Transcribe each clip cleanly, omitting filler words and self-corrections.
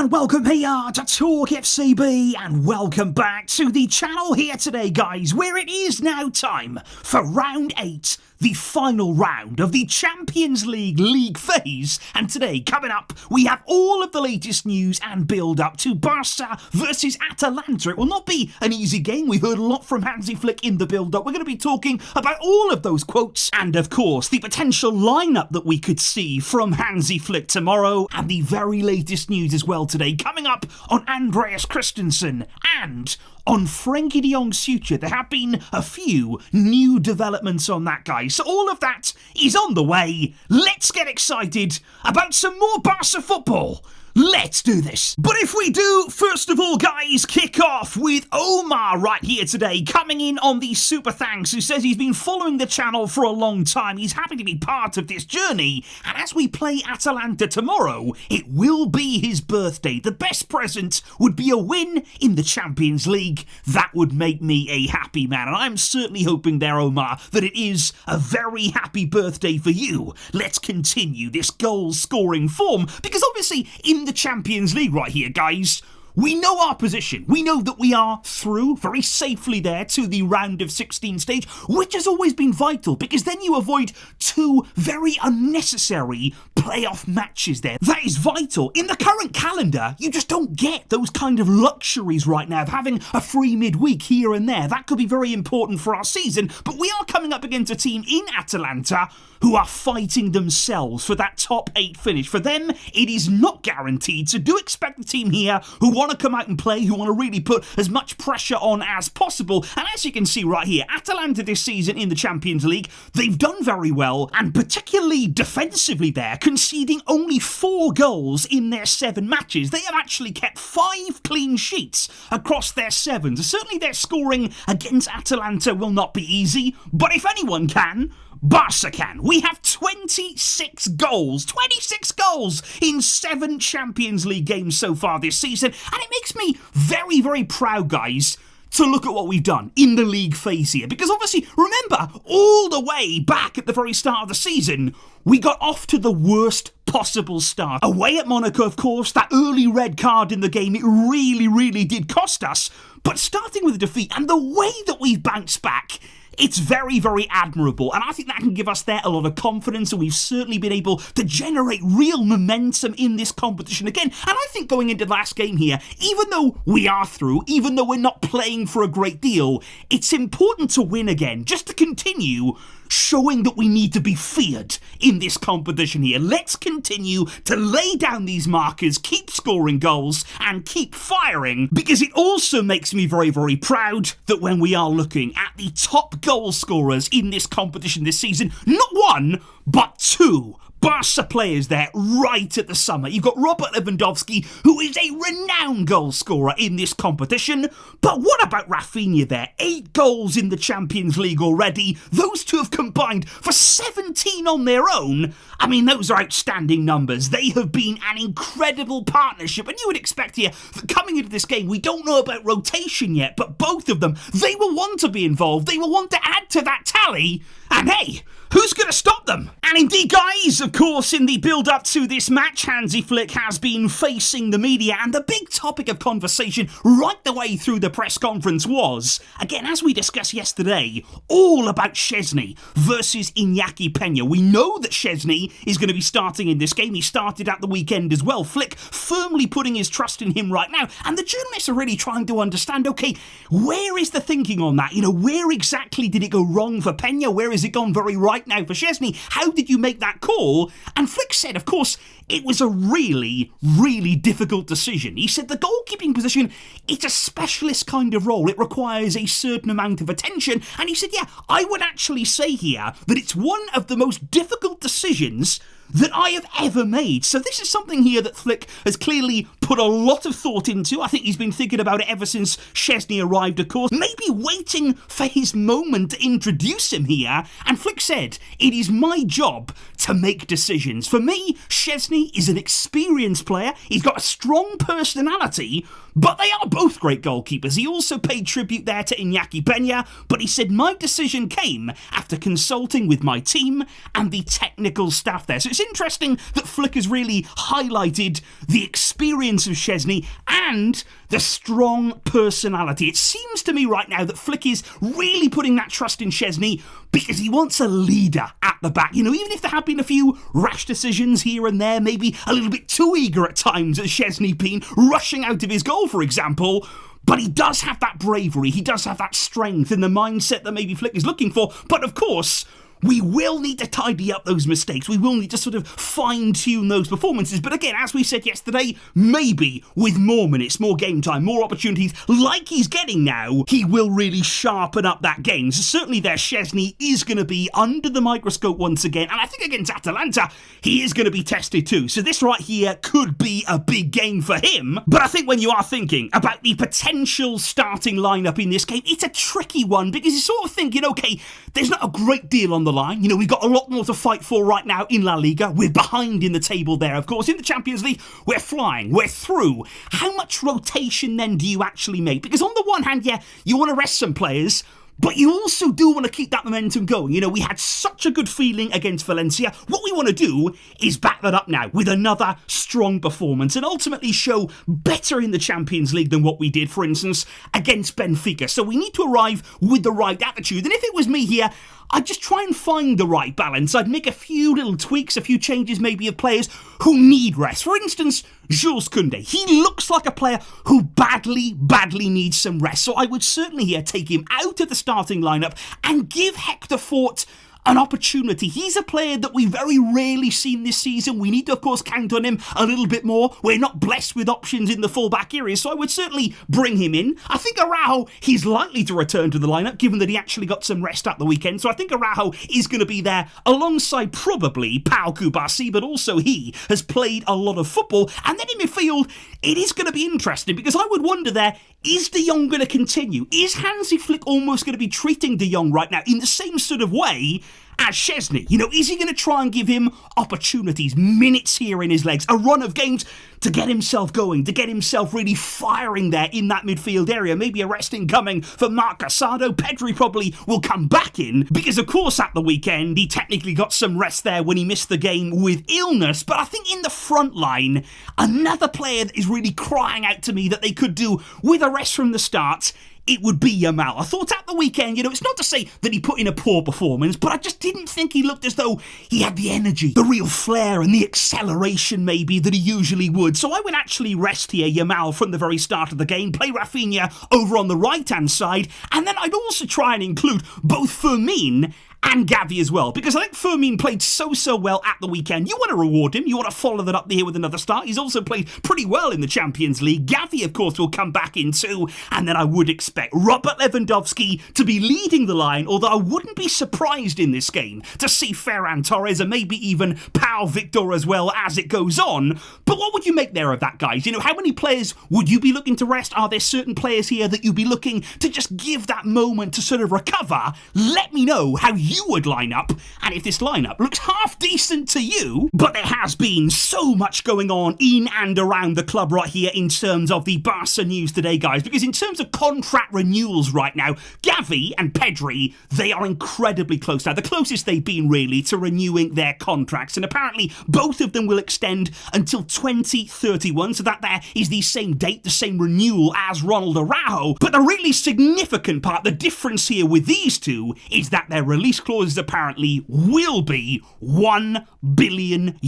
and welcome here to TalkFCB, and welcome back to the channel here today, guys, where it is now time for round 8, the final round of the Champions League phase. And today, coming up, we have all of the latest news and build-up to Barca versus Atalanta. It will not be an easy game. We've heard a lot from Hansi Flick in the build-up. We're going to be talking about all of those quotes and, of course, the potential lineup that we could see from Hansi Flick tomorrow, and the very latest news as well today, coming up on Andreas Christensen and on Frenkie de Jong's future. There have been a few new developments on that, guys. So all of that is on the way. Let's get excited about some more Barca football. Let's do this. But if we do, first of all, guys, kick off with Omar right here today, coming in on the super thanks, who says he's been following the channel for a long time. He's happy to be part of this journey. And as we play Atalanta tomorrow, it will be his birthday. The best present would be a win in the Champions League. That would make me a happy man. And I'm certainly hoping there, Omar, that it is a very happy birthday for you. Let's continue this goal-scoring form, because obviously in the Champions League right here, guys, we know our position. We know that we are through very safely there to the round of 16 stage, which has always been vital, because then you avoid two very unnecessary playoff matches there. That is vital. In the current calendar, you just don't get those kind of luxuries right now of having a free midweek here and there. That could be very important for our season, but we are coming up against a team in Atalanta who are fighting themselves for that top 8 finish. For them, it is not guaranteed, so do expect the team here who want to come out and play, who want to really put as much pressure on as possible. And as you can see right here, Atalanta this season in the Champions League, they've done very well, and particularly defensively there, conceding only 4 goals in their 7 matches. They have actually kept 5 clean sheets across their 7. So certainly their scoring against Atalanta will not be easy, but if anyone can, Barca can. We have 26 goals in 7 Champions League games so far this season, and it makes me very, very proud, guys, to look at what we've done in the league phase here. Because obviously, remember, all the way back at the very start of the season, we got off to the worst possible start. Away at Monaco, of course, that early red card in the game, it really, really did cost us. But starting with a defeat, and the way that we've bounced back, it's very, very admirable, and I think that can give us there a lot of confidence, and we've certainly been able to generate real momentum in this competition again. And I think going into the last game here, even though we are through, even though we're not playing for a great deal, it's important to win again, just to continue showing that we need to be feared in this competition here. Let's continue to lay down these markers, keep scoring goals, and keep firing, because it also makes me very, very proud that when we are looking at the top goal scorers in this competition this season, not 1, but 2 Barca players there right at the summit. You've got Robert Lewandowski, who is a renowned goal scorer in this competition. But what about Raphinha there? 8 goals in the Champions League already. Those two have combined for 17 on their own. I mean, those are outstanding numbers. They have been an incredible partnership. And you would expect here that coming into this game, we don't know about rotation yet, but both of them, they will want to be involved. They will want to add to that tally. And hey, who's going to stop them? And indeed, guys, of course, in the build-up to this match, Hansi Flick has been facing the media, and the big topic of conversation right the way through the press conference was, again, as we discussed yesterday, all about Szczesny versus Iñaki Peña. We know that Szczesny is going to be starting in this game. He started at the weekend as well. Flick firmly putting his trust in him right now, and the journalists are really trying to understand, okay, where is the thinking on that? You know, where exactly did it go wrong for Peña? Where has it gone very right now for Szczesny? How did you make that call? And Flick said, of course, it was a really, really difficult decision. He said the goalkeeping position, it's a specialist kind of role. It requires a certain amount of attention. And he said, yeah, I would actually say here that it's one of the most difficult decisions that I have ever made. So this is something here that Flick has clearly put a lot of thought into. I think he's been thinking about it ever since Szczesny arrived, of course, maybe waiting for his moment to introduce him here. And Flick said, it is my job to make decisions. For me, Szczesny is an experienced player. He's got a strong personality, but they are both great goalkeepers. He also paid tribute there to Iñaki Peña, but he said my decision came after consulting with my team and the technical staff there. So it's interesting that Flick has really highlighted the experience of Szczesny and the strong personality. It seems to me right now that Flick is really putting that trust in Szczesny because he wants a leader at the back. You know, even if there have been a few rash decisions here and there, maybe a little bit too eager at times as Szczesny been rushing out of his goal, for example, but he does have that bravery, he does have that strength and the mindset that maybe Flick is looking for. But of course, we will need to tidy up those mistakes. We will need to sort of fine-tune those performances. But again, as we said yesterday, maybe with more minutes, more game time, more opportunities like he's getting now, he will really sharpen up that game. So certainly there, Szczesny is going to be under the microscope once again. And I think against Atalanta, he is going to be tested too. So this right here could be a big game for him. But I think when you are thinking about the potential starting lineup in this game, it's a tricky one because you're sort of thinking, okay, there's not a great deal on the line. You know, we've got a lot more to fight for right now in La Liga. We're behind in the table there, of course. In the Champions League, we're flying. We're through. How much rotation then do you actually make? Because on the one hand, yeah, you want to rest some players, but you also do want to keep that momentum going. You know, we had such a good feeling against Valencia. What we want to do is back that up now with another strong performance and ultimately show better in the Champions League than what we did, for instance, against Benfica. So we need to arrive with the right attitude. And if it was me here, I'd just try and find the right balance. I'd make a few little tweaks, a few changes maybe of players who need rest. For instance, Jules Koundé. He looks like a player who badly needs some rest. So I would certainly here take him out of the starting lineup and give Hector Fort an opportunity. He's a player that we've very rarely seen this season. We need to, of course, count on him a little bit more. We're not blessed with options in the full-back area, so I would certainly bring him in. I think Araujo, he's likely to return to the lineup, given that he actually got some rest at the weekend, so I think Araujo is going to be there alongside probably Pau Kubasi, but also he has played a lot of football. And then in midfield, it is going to be interesting, because I would wonder there, is De Jong going to continue? Is Hansi Flick almost going to be treating De Jong right now in the same sort of way as Szczesny? You know, is he going to try and give him opportunities, minutes here in his legs, a run of games to get himself going, to get himself really firing there in that midfield area? Maybe a resting coming for Marc Casado. Pedri probably will come back in because, of course, at the weekend, he technically got some rest there when he missed the game with illness. But I think in the front line, another player that is really crying out to me that they could do with a rest from the start, it would be Yamal. I thought at the weekend, you know, it's not to say that he put in a poor performance, but I just didn't think he looked as though he had the energy, the real flair and the acceleration maybe that he usually would. So I would actually rest here Yamal from the very start of the game, play Raphinha over on the right-hand side, and then I'd also try and include both Fermin and Gavi as well, because I think Fermin played so well at the weekend. You want to reward him, you want to follow that up here with another start. He's also played pretty well in the Champions League. Gavi, of course, will come back in too, and then I would expect Robert Lewandowski to be leading the line, although I wouldn't be surprised in this game to see Ferran Torres and maybe even Pau Victor as well as it goes on. But what would you make there of that, guys? You know, how many players would you be looking to rest? Are there certain players here that you'd be looking to just give that moment to sort of recover? Let me know how you would line up, and if this lineup looks half decent to you. But there has been so much going on in and around the club right here in terms of the Barca news today, guys, because in terms of contract renewals right now, Gavi and Pedri, they are incredibly close now, the closest they've been really to renewing their contracts, and apparently both of them will extend until 2031, so that there is the same date, the same renewal as Ronald Araujo. But the really significant part, the difference here with these two, is that their release clauses apparently will be €1 billion.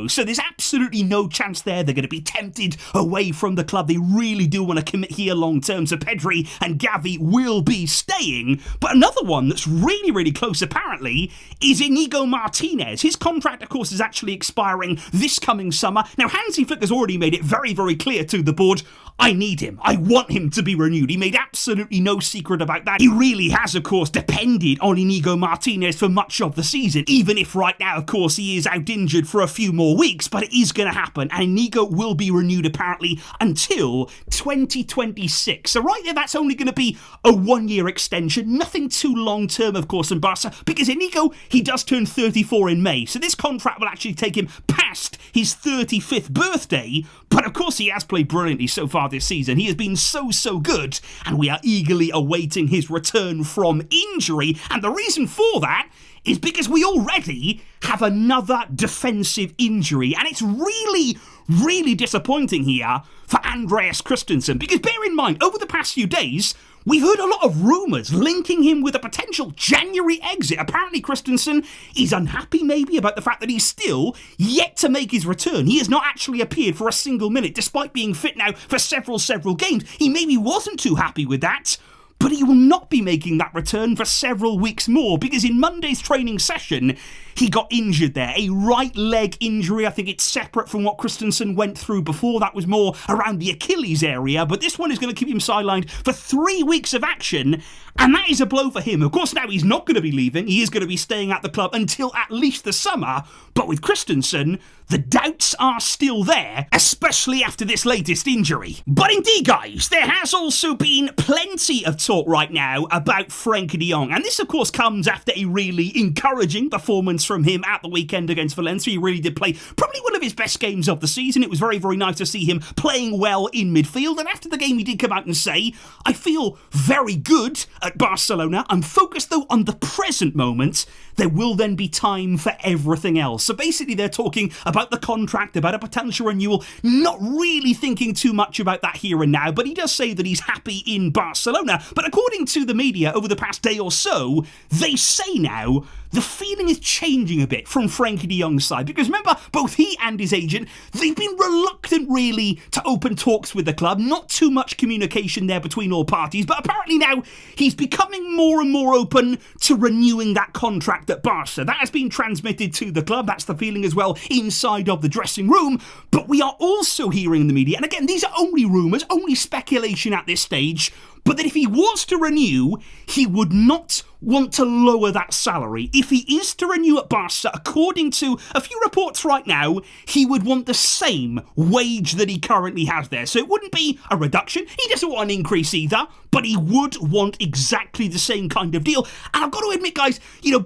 So there's absolutely no chance there they're going to be tempted away from the club. They really do want to commit here long term, so Pedri and Gavi will be staying. But another one that's really close apparently is Inigo Martinez. His contract, of course, is actually expiring this coming summer. Now, Hansi Flick has already made it very clear to the board, I need him. I want him to be renewed. He made absolutely no secret about that. He really has, of course, depended on Inigo Martinez for much of the season, even if right now, of course, he is out injured for a few more weeks, but it is going to happen, and Inigo will be renewed apparently until 2026. So right there, that's only going to be a one-year extension, nothing too long-term, of course, in Barca, because Inigo, he does turn 34 in May, so this contract will actually take him past his 35th birthday, but of course he has played brilliantly so far far this season. He has been so good, and we are eagerly awaiting his return from injury. And the reason for that is because we already have another defensive injury, and it's really disappointing here for Andreas Christensen, because bear in mind, over the past few days, we've heard a lot of rumours linking him with a potential January exit. Apparently Christensen is unhappy maybe about the fact that he's still yet to make his return. He has not actually appeared for a single minute, despite being fit now for several games. He maybe wasn't too happy with that, but he will not be making that return for several weeks more, because in Monday's training session, he got injured there. A right leg injury. I think it's separate from what Christensen went through before. That was more around the Achilles area, but this one is going to keep him sidelined for 3 weeks of action, and that is a blow for him. Of course, now he's not going to be leaving. He is going to be staying at the club until at least the summer, but with Christensen, the doubts are still there, especially after this latest injury. But indeed, guys, there has also been plenty of talk right now about Frenkie de Jong, and this, of course, comes after a really encouraging performance from him at the weekend against Valencia. He really did play probably one of his best games of the season. It was very nice to see him playing well in midfield, and after the game he did come out and say, I feel very good at Barcelona. I'm focused though on the present moment. There will then be time for everything else. So basically they're talking about the contract, about a potential renewal, not really thinking too much about that here and now, but he does say that he's happy in Barcelona. But according to the media over the past day or so, they say now the feeling is changing a bit from Frenkie de Jong's side, because remember, both he and his agent, they've been reluctant really to open talks with the club. Not too much communication there between all parties, but apparently now he's becoming more and more open to renewing that contract at Barca. That has been transmitted to the club. That's the feeling as well inside of the dressing room. But we are also hearing in the media, and again, these are only rumours, only speculation at this stage, but that if he was to renew, he would not want to lower that salary. If he is to renew at Barca, according to a few reports right now, he would want the same wage that he currently has there. So it wouldn't be a reduction. He doesn't want an increase either, but he would want exactly the same kind of deal. And I've got to admit, guys,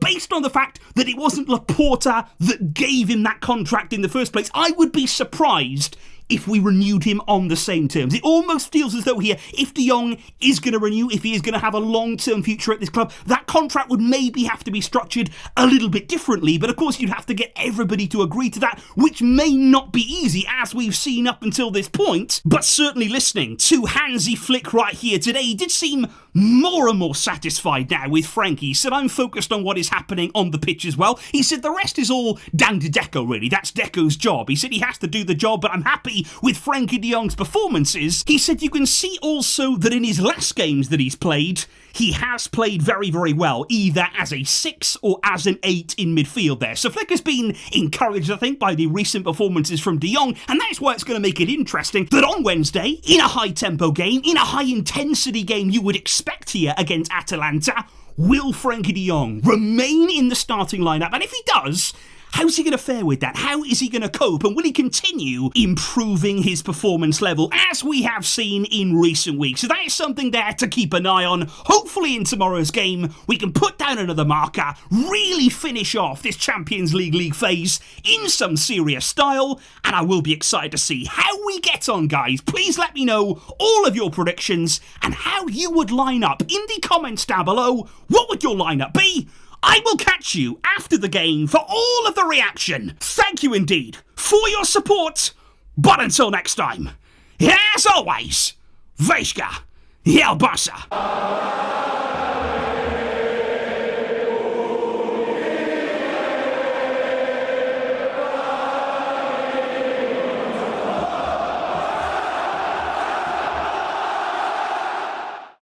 based on the fact that it wasn't Laporta that gave him that contract in the first place, I would be surprised if we renewed him on the same terms. It almost feels as though here, if de Jong is going to renew, if he is going to have a long-term future at this club, that contract would maybe have to be structured a little bit differently. But of course, you'd have to get everybody to agree to that, which may not be easy, as we've seen up until this point. But certainly listening to Hansi Flick right here today, he did seem more and more satisfied now with Frenkie. He said, I'm focused on what is happening on the pitch as well. He said, the rest is all down to Deco, really. That's Deco's job. He said he has to do the job, but I'm happy with Frenkie de Jong's performances. He said you can see also that in his last games that he's played, he has played very well, either as a 6 or as an 8 in midfield there. So Flick has been encouraged, I think, by the recent performances from de Jong, and that's why it's going to make it interesting that on Wednesday, in a high-tempo game, in a high-intensity game you would expect here against Atalanta, will Frenkie de Jong remain in the starting lineup? And if he does, how's he going to fare with that? How is he going to cope? And will he continue improving his performance level as we have seen in recent weeks? So that is something there to keep an eye on. Hopefully in tomorrow's game, we can put down another marker, really finish off this Champions League phase in some serious style, and I will be excited to see how we get on, guys. Please let me know all of your predictions and how you would line up in the comments down below. What would your lineup be? I will catch you after the game for all of the reaction. Thank you indeed for your support. But until next time, as always, Vejska, El Barça.